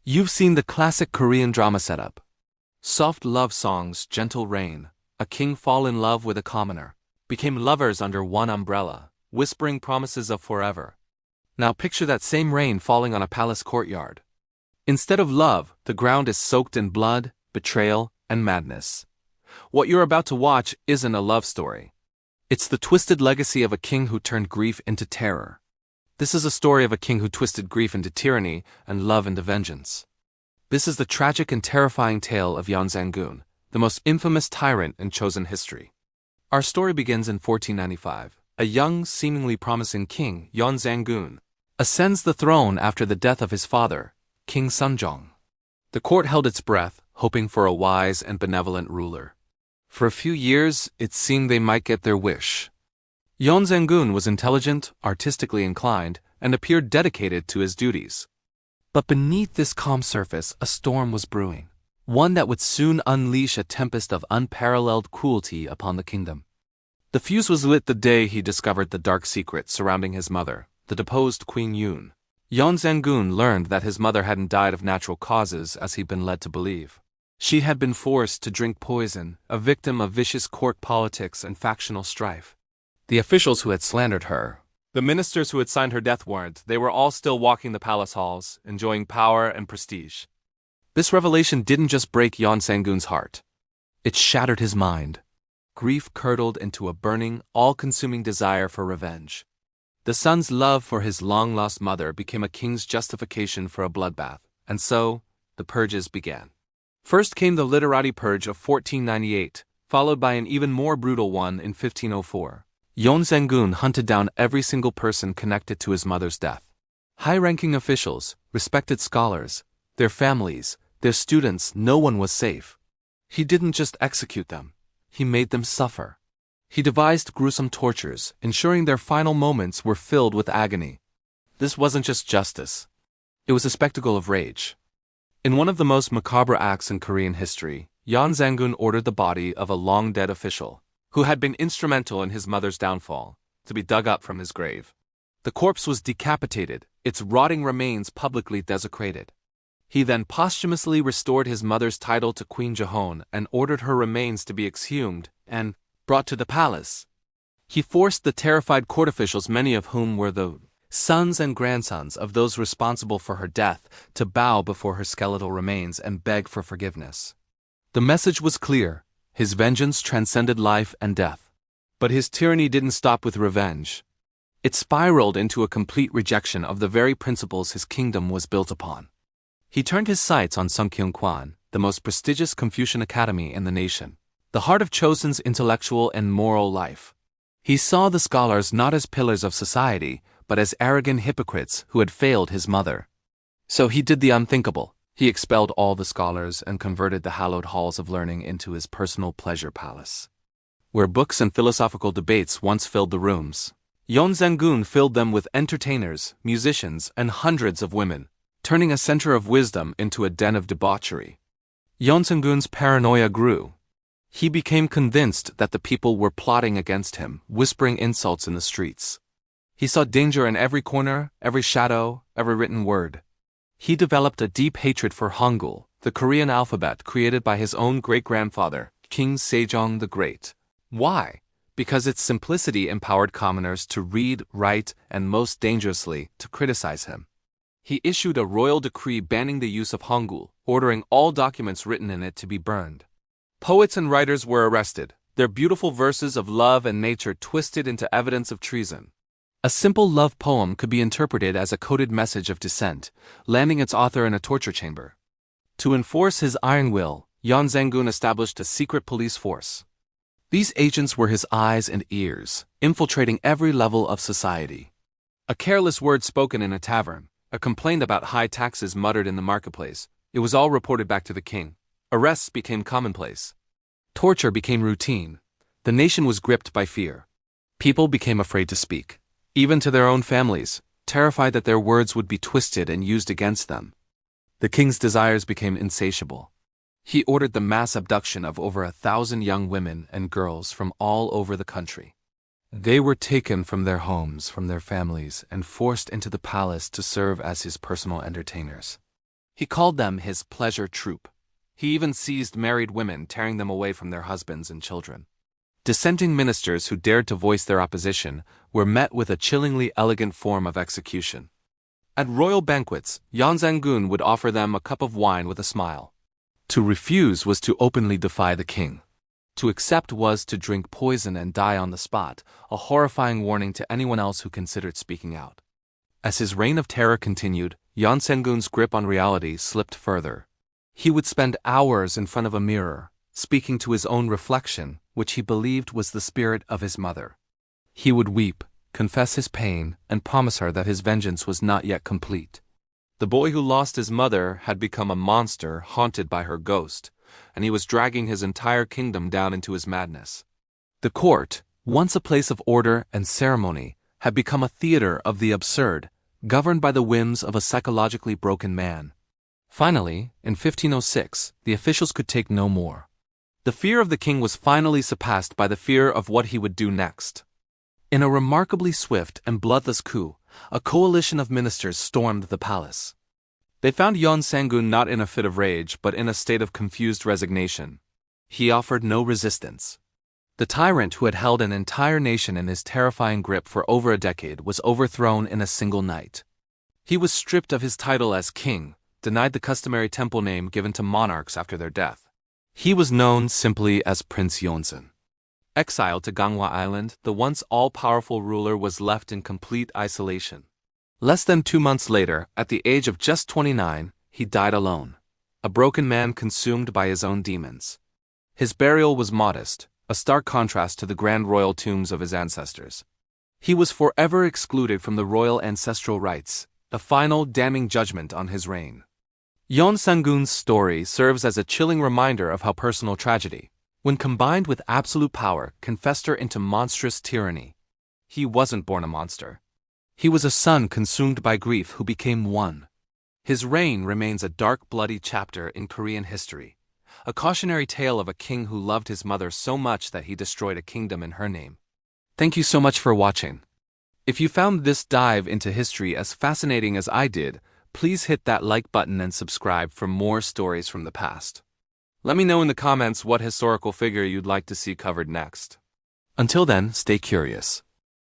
You've seen the classic Korean drama setup. Soft love songs, gentle rain, a king fall in love with a commoner, became lovers under one umbrella, whispering promises of forever. Now picture that same rain falling on a palace courtyard. Instead of love, the ground is soaked in blood, betrayal, and madness. What you're about to watch isn't a love story. It's the twisted legacy of a king who turned grief into terror. This is a story of a king who twisted grief into tyranny and love into vengeance. This is the tragic and terrifying tale of Yeonsangun, the most infamous tyrant in Chosun history. Our story begins in 1495. A young, seemingly promising king, Yeonsangun, ascends the throne after the death of his father, King Sunjong. The court held its breath, hoping for a wise and benevolent ruler. For a few years, it seemed they might get their wish. Yeonsangun was intelligent, artistically inclined, and appeared dedicated to his duties. But beneath this calm surface, a storm was brewing, one that would soon unleash a tempest of unparalleled cruelty upon the kingdom. The fuse was lit the day he discovered the dark secret surrounding his mother, the deposed Queen Yoon. Yeonsangun learned that his mother hadn't died of natural causes as he'd been led to believe. She had been forced to drink poison, a victim of vicious court politics and factional strife. The officials who had slandered her, the ministers who had signed her death warrant, they were all still walking the palace halls, enjoying power and prestige. This revelation didn't just break Yeonsangun's heart. It shattered his mind. Grief curdled into a burning, all-consuming desire for revenge. The son's love for his long-lost mother became a king's justification for a bloodbath, and so, the purges began. First came the literati purge of 1498, followed by an even more brutal one in 1504. Yeonsangun hunted down every single person connected to his mother's death. High-ranking officials, respected scholars, their families, their students, no one was safe. He didn't just execute them, he made them suffer. He devised gruesome tortures, ensuring their final moments were filled with agony. This wasn't just justice. It was a spectacle of rage. In one of the most macabre acts in Korean history, Yeonsangun ordered the body of a long-dead official, who had been instrumental in his mother's downfall, to be dug up from his grave. The corpse was decapitated, its rotting remains publicly desecrated. He then posthumously restored his mother's title to Queen Jeon and ordered her remains to be exhumed and brought to the palace. He forced the terrified court officials, many of whom were the sons and grandsons of those responsible for her death, to bow before her skeletal remains and beg for forgiveness. The message was clear. His vengeance transcended life and death. But his tyranny didn't stop with revenge. It spiraled into a complete rejection of the very principles his kingdom was built upon. He turned his sights on Sungkyunkwan, the most prestigious Confucian academy in the nation, the heart of Chosun's intellectual and moral life. He saw the scholars not as pillars of society, but as arrogant hypocrites who had failed his mother. So he did the unthinkable. He expelled all the scholars and converted the hallowed halls of learning into his personal pleasure palace. Where books and philosophical debates once filled the rooms, Yeonsangun filled them with entertainers, musicians, and hundreds of women, turning a center of wisdom into a den of debauchery. Yeonsangun's paranoia grew. He became convinced that the people were plotting against him, whispering insults in the streets. He saw danger in every corner, every shadow, every written word. He developed a deep hatred for Hangul, the Korean alphabet created by his own great-grandfather, King Sejong the Great. Why? Because its simplicity empowered commoners to read, write, and most dangerously, to criticize him. He issued a royal decree banning the use of Hangul, ordering all documents written in it to be burned. Poets and writers were arrested, their beautiful verses of love and nature twisted into evidence of treason. A simple love poem could be interpreted as a coded message of dissent, landing its author in a torture chamber. To enforce his iron will, Yeonsangun established a secret police force. These agents were his eyes and ears, infiltrating every level of society. A careless word spoken in a tavern, a complaint about high taxes muttered in the marketplace, it was all reported back to the king. Arrests became commonplace. Torture became routine. The nation was gripped by fear. People became afraid to speak, even to their own families, terrified that their words would be twisted and used against them. The king's desires became insatiable. He ordered the mass abduction of over 1,000 young women and girls from all over the country. They were taken from their homes, from their families, and forced into the palace to serve as his personal entertainers. He called them his pleasure troupe. He even seized married women, tearing them away from their husbands and children. Dissenting ministers who dared to voice their opposition were met with a chillingly elegant form of execution. At royal banquets, Yeonsangun would offer them a cup of wine with a smile. To refuse was to openly defy the king. To accept was to drink poison and die on the spot, a horrifying warning to anyone else who considered speaking out. As his reign of terror continued, Yeonsangun's grip on reality slipped further. He would spend hours in front of a mirror, speaking to his own reflection, which he believed was the spirit of his mother. He would weep, confess his pain, and promise her that his vengeance was not yet complete. The boy who lost his mother had become a monster haunted by her ghost, and he was dragging his entire kingdom down into his madness. The court, once a place of order and ceremony, had become a theater of the absurd, governed by the whims of a psychologically broken man. Finally, in 1506, the officials could take no more. The fear of the king was finally surpassed by the fear of what he would do next. In a remarkably swift and bloodless coup, a coalition of ministers stormed the palace. They found Yeonsangun not in a fit of rage but in a state of confused resignation. He offered no resistance. The tyrant who had held an entire nation in his terrifying grip for over a decade was overthrown in a single night. He was stripped of his title as king, denied the customary temple name given to monarchs after their death. He was known simply as Prince Yeonsan. Exiled to Gangwon Island, the once all-powerful ruler was left in complete isolation. Less than 2 months later, at the age of just 29, he died alone, a broken man consumed by his own demons. His burial was modest, a stark contrast to the grand royal tombs of his ancestors. He was forever excluded from the royal ancestral rites, a final damning judgment on his reign. Yeonsangun's story serves as a chilling reminder of how personal tragedy, when combined with absolute power, can fester into monstrous tyranny. He wasn't born a monster. He was a son consumed by grief who became one. His reign remains a dark, bloody chapter in Korean history, a cautionary tale of a king who loved his mother so much that he destroyed a kingdom in her name. Thank you so much for watching. If you found this dive into history as fascinating as I did, please hit that like button and subscribe for more stories from the past. Let me know in the comments what historical figure you'd like to see covered next. Until then, stay curious.